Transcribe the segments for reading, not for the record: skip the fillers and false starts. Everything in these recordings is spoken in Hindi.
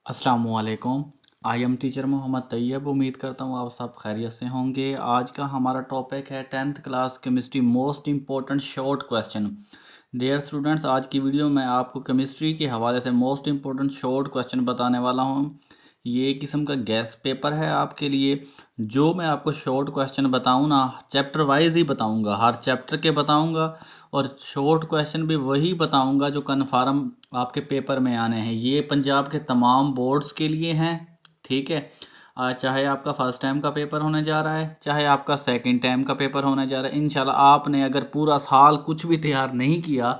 अस्सलामुअलैकुम। I am teacher Mohammad Tayyab. उम्मीद करता हूँ आप सब खैरियत से होंगे। आज का हमारा टॉपिक है 10th class chemistry most important short question. Dear students, आज की वीडियो में आपको केमिस्ट्री के हवाले से मोस्ट इम्पोर्टेंट शॉर्ट क्वेश्चन बताने वाला हूँ। ये एक किस्म का गैस पेपर है आपके लिए। जो मैं आपको शॉर्ट क्वेश्चन बताऊँ ना, चैप्टर वाइज ही बताऊँगा, हर चैप्टर के बताऊँगा और शॉर्ट क्वेश्चन भी वही बताऊँगा जो कन्फर्म आपके पेपर में आने हैं। ये पंजाब के तमाम बोर्ड्स के लिए हैं, ठीक है। चाहे आपका फर्स्ट टाइम का पेपर होने जा रहा है, चाहे आपका सेकंड टाइम का पेपर होने जा रहा है, इंशाल्लाह आपने अगर पूरा साल कुछ भी तैयार नहीं किया,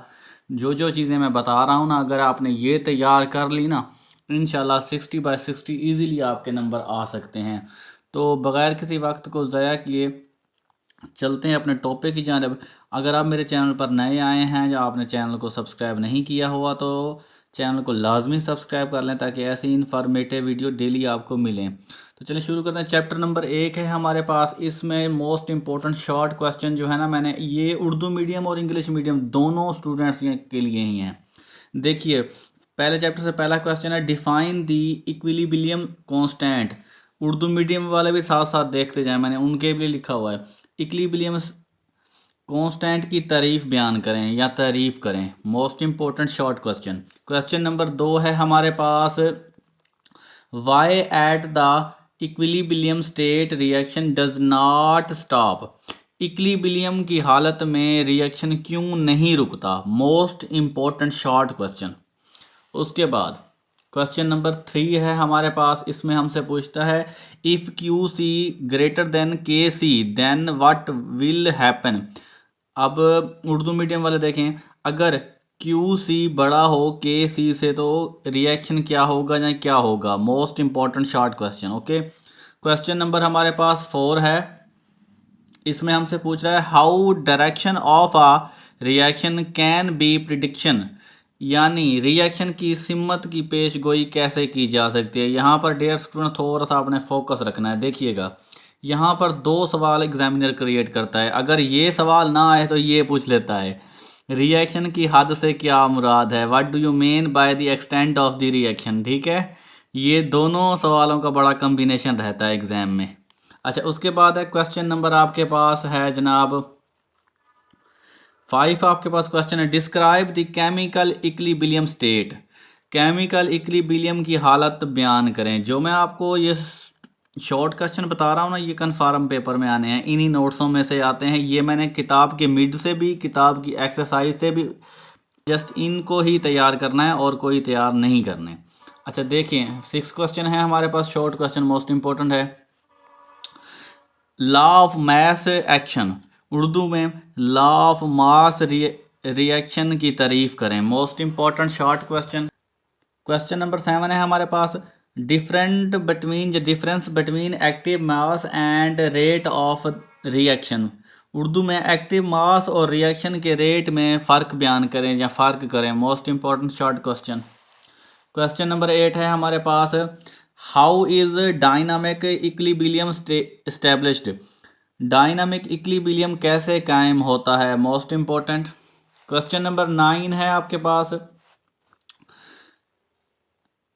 जो जो चीज़ें मैं बता रहा हूँ ना, अगर आपने ये तैयार कर ली ना, इंशाल्लाह 60/60 ईज़िली आपके नंबर आ सकते हैं। तो बग़ैर किसी वक्त को ज़ाया किए चलते हैं अपने टॉपिक की जानिब। अगर आप मेरे चैनल पर नए आए हैं या आपने चैनल को सब्सक्राइब नहीं किया हुआ तो चैनल को लाजमी सब्सक्राइब कर लें ताकि ऐसी इन्फॉर्मेटिव वीडियो डेली आपको मिलें। तो चलिए शुरू करते हैं। चैप्टर नंबर 1 है हमारे पास। इसमें मोस्ट इम्पोर्टेंट शॉर्ट क्वेश्चन जो है ना, मैंने ये उर्दू मीडियम और इंग्लिश मीडियम दोनों स्टूडेंट्स के लिए ही हैं। देखिए, पहले चैप्टर से पहला क्वेश्चन है, define the equilibrium constant. Urdu medium वाले भी साथ साथ देखते जाएं, मैंने उनके लिए लिखा हुआ है। इक्विलिब्रियम कांस्टेंट की तारीफ बयान करें या तारीफ करें। Most important short question. Question number 2 है हमारे पास, why at the equilibrium state reaction does not stop. Equilibrium की हालत में रिएक्शन क्यों नहीं रुकता। Most important short question. उसके बाद क्वेश्चन नंबर 3 है हमारे पास। इसमें हमसे पूछता है, if Q C greater than K C then what will happen. अब उर्दू मीडियम वाले देखें, अगर क्यू सी बड़ा हो के सी से तो रिएक्शन क्या होगा या क्या होगा। Most important short question. Okay, question number हमारे पास 4 है। इसमें हमसे पूछ रहा है, how direction of a reaction can be prediction. यानी रिएक्शन की सिमत की पेश गोई कैसे की जा सकती है। यहाँ पर डियर स्टूडेंट थोड़ा सा आपने फोकस रखना है। देखिएगा, यहाँ पर 2 सवाल एग्जामिनर क्रिएट करता है। अगर ये सवाल ना आए तो ये पूछ लेता है, रिएक्शन की हद से क्या मुराद है, what do you mean by the extent of the reaction. ठीक है, ये दोनों सवालों का बड़ा कम्बिनेशन रहता है एग्जाम में। अच्छा, उसके बाद है क्वेश्चन नंबर आपके पास है जनाब 5। आपके पास क्वेश्चन है, describe the chemical equilibrium state. Chemical equilibrium की हालत बयान करें। जो मैं आपको ये शॉर्ट क्वेश्चन बता रहा हूँ ना, ये कन्फर्म पेपर में आने हैं, इन्हीं नोट्सों में से आते हैं। ये मैंने किताब के मिड से भी, किताब की एक्सरसाइज से भी, जस्ट इनको ही तैयार करना है और कोई तैयार नहीं करने। अच्छा देखिए, 6 क्वेश्चन है हमारे पास शॉर्ट क्वेश्चन, मोस्ट इंपॉर्टेंट है। Law of mass action, Urdu में लॉ ऑफ मास रिएक्शन की तारीफ करें। Most important short question. Question number 7 है हमारे पास, difference between active mass and rate of reaction. Urdu में एक्टिव मास और रिएक्शन के रेट में फ़र्क बयान करें या फ़र्क करें। Most important short question. Question number 8 है हमारे पास, how is dynamic equilibrium established. Dynamic equilibrium कैसे कायम होता है। Most important. क्वेश्चन नंबर 9 है आपके पास,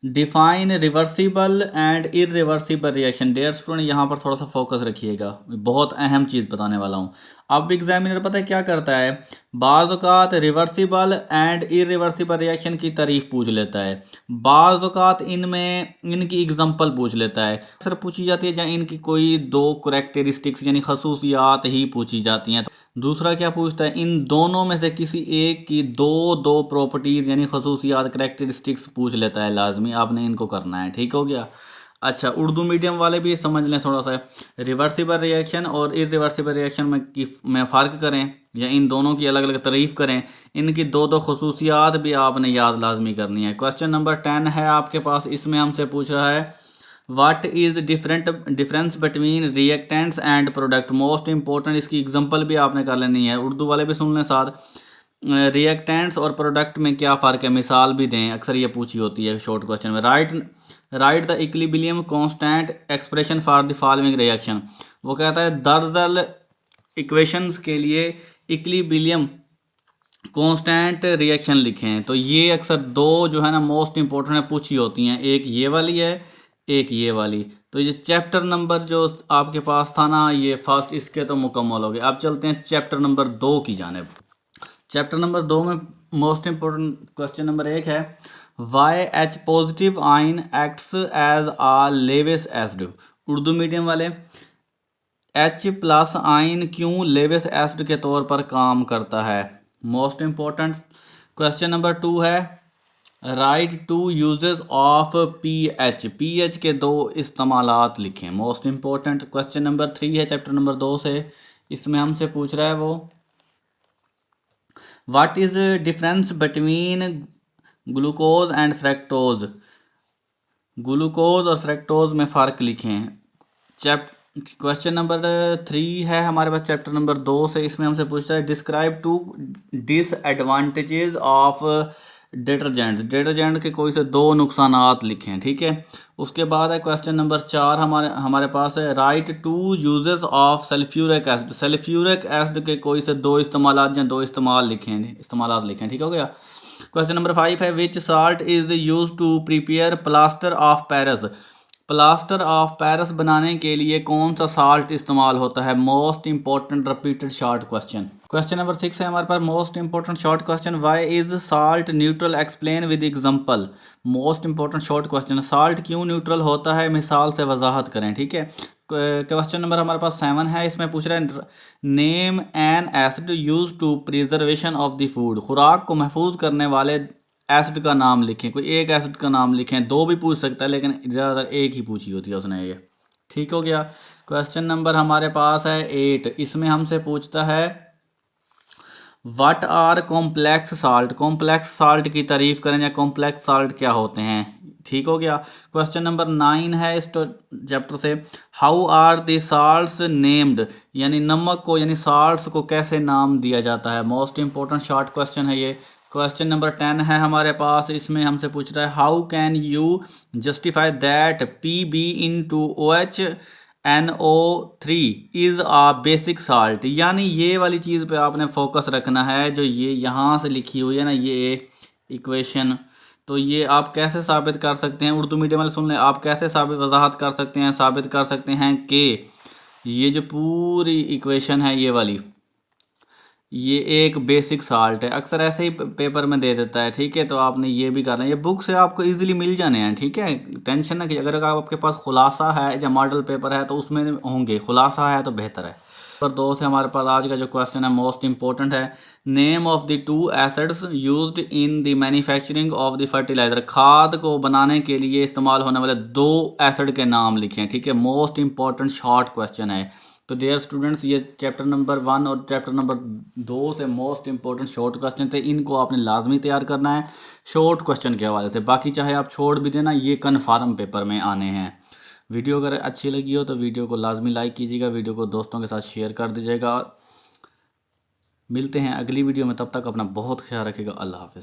define reversible and irreversible reaction. Dear student, यहाँ पर थोड़ा सा फोकस रखिएगा, बहुत अहम चीज़ बताने वाला हूँ। अब एग्जामिनर पता है क्या करता है, बाज़ औक़ात रिवर्सिबल एंड इरिवर्सिबल रिएक्शन की तारीफ पूछ लेता है, बाज़ औक़ात इनमें इनकी एग्जांपल पूछ लेता है। अक्सर पूछी जाती है जहाँ इनकी कोई 2 करैक्टरिस्टिक्स यानी खसूसियात ही पूछी जाती हैं। दूसरा क्या पूछता है, इन दोनों में से किसी एक की दो प्रॉपर्टीज़ यानी खसूसियात करैक्टरिस्टिक्स पूछ लेता है लाजमी। आपने इनको करना है, ठीक हो गया। अच्छा, उर्दू मीडियम वाले भी समझ लें थोड़ा सा, रिवर्सिबल रिएक्शन और इरिवर्सिबल रिएक्शन में फ़र्क करें या इन दोनों की अलग अलग तारीफ़ करें। इनकी दो खसूसियात भी आपने याद लाजमी करनी है। क्वेश्चन नंबर 10 है आपके पास। इसमें हमसे पूछ रहा है, what is difference between reactants and product. Most important, इसकी एग्जांपल भी आपने कर लेनी है। उर्दू वाले भी सुन लें साथ, रिएक्टेंट्स और प्रोडक्ट में क्या फ़र्क है, मिसाल भी दें। अक्सर ये पूछी होती है शॉर्ट क्वेश्चन में। Right the equilibrium constant expression for the following reaction. वो कहता है दरअसल इक्वेशंस के लिए इक्विलिब्रियम कांस्टेंट रिएक्शन लिखें। तो ये अक्सर दो जो है ना मोस्ट इंपॉर्टेंट है पूछी होती हैं, एक ये वाली है, एक ये वाली। तो ये चैप्टर नंबर जो आपके पास था ना, ये फर्स्ट इसके तो मुकम्मल हो गए। अब चलते हैं चैप्टर नंबर 2 की जानिब। चैप्टर नंबर 2 में मोस्ट इंपॉर्टेंट क्वेश्चन नंबर 1 है, why H positive ion acts as a Lewis acid. Urdu medium वाले, एच प्लस आइन क्यों लेविस एसिड के तौर पर काम करता है। मोस्ट इंपॉर्टेंट क्वेश्चन नंबर 2 है, write two uses of P H. P H के दो इस्तेमालात लिखें। मोस्ट इंपॉर्टेंट क्वेश्चन नंबर 3 है चैप्टर नंबर 2 से, इसमें हमसे पूछ रहा है वो, what is difference between glucose and fructose. Glucose और फ्रैक्टोज में फ़र्क लिखें। क्वेश्चन नंबर 3 है हमारे पास चैप्टर नंबर 2 से, इसमें हमसे पूछता है, describe two disadvantages of detergent. Detergent के कोई से दो नुकसानात लिखें। ठीक है, उसके बाद है क्वेश्चन नंबर 4 हमारे पास है, write two uses of sulphuric acid. Sulphuric acid के कोई से दो इस्तेमालात या दो इस्तेमालात लिखें। ठीक हो गया। क्वेश्चन नंबर 5 है, which salt is use to prepare plaster of Paris. Plaster of Paris बनाने के लिए कौन सा साल्ट इस्तेमाल होता है। Most important repeated short question. Question number 6 है हमारे पास most important short question, why is salt neutral, explain with example. Most important short question, salt क्यों न्यूट्रल होता है, मिसाल से वजाहत करें। ठीक है, क्वेश्चन नंबर हमारे पास 7 है, इसमें पूछ रहा है, name an acid use to preservation of the food. खुराक को महफूज करने वाले एसिड का नाम लिखें। कोई एक एसिड का नाम लिखें, दो भी पूछ सकता है लेकिन ज़्यादातर एक ही पूछी होती है उसने ये। ठीक हो गया। क्वेश्चन नंबर हमारे पास है 8, इसमें हमसे पूछता है, what are complex salt. Complex salt की तारीफ करें या कॉम्प्लेक्स साल्ट क्या होते हैं। ठीक हो गया। क्वेश्चन नंबर 9 है इस चैप्टर से, how are the salts named, यानी नमक को यानी साल्ट्स को कैसे नाम दिया जाता है। मोस्ट इंपॉर्टेंट शॉर्ट क्वेश्चन है ये। क्वेश्चन नंबर 10 है हमारे पास, इसमें हमसे पूछ रहा है, how can you justify that P B in two O H NO3 is a basic salt. यानी ये वाली चीज़ पे आपने फोकस रखना है, जो ये यहाँ से लिखी हुई है ना ये इक्वेशन। तो ये आप कैसे साबित कर सकते हैं, उर्दू मीडियम वाले सुन लें, आप कैसे वजाहत कर सकते हैं, साबित कर सकते हैं कि ये जो पूरी इक्वेशन है ये वाली, ये एक बेसिक साल्ट है। अक्सर ऐसे ही पेपर में दे देता है। ठीक है, तो आपने ये भी करना है, ये बुक से आपको इजीली मिल जाने हैं। ठीक है, टेंशन ना कि अगर आपके पास खुलासा है या मॉडल पेपर है तो उसमें होंगे, खुलासा है तो बेहतर है। नंबर 2 से हमारे पास आज का जो क्वेश्चन है मोस्ट इंपॉर्टेंट है, name of the 2 acids used in the manufacturing of the fertiliser. खाद को बनाने के लिए इस्तेमाल होने वाले 2 एसिड के नाम लिखें। ठीक है, मोस्ट इंपॉर्टेंट शॉर्ट क्वेश्चन है। तो डियर स्टूडेंट्स, ये चैप्टर नंबर 1 और चैप्टर नंबर 2 से मोस्ट इंपॉर्टेंट शॉर्ट क्वेश्चन थे, इनको आपने लाजमी तैयार करना है शॉर्ट क्वेश्चन के हवाले से। बाकी चाहे आप छोड़ भी देना, ये कन्फर्म पेपर में आने हैं। वीडियो अगर अच्छी लगी हो तो वीडियो को लाजमी लाइक कीजिएगा, वीडियो को दोस्तों के साथ शेयर कर दीजिएगा। मिलते हैं अगली वीडियो में, तब तक अपना बहुत ख्याल रखिएगा। अल्लाह हाफ़िज़।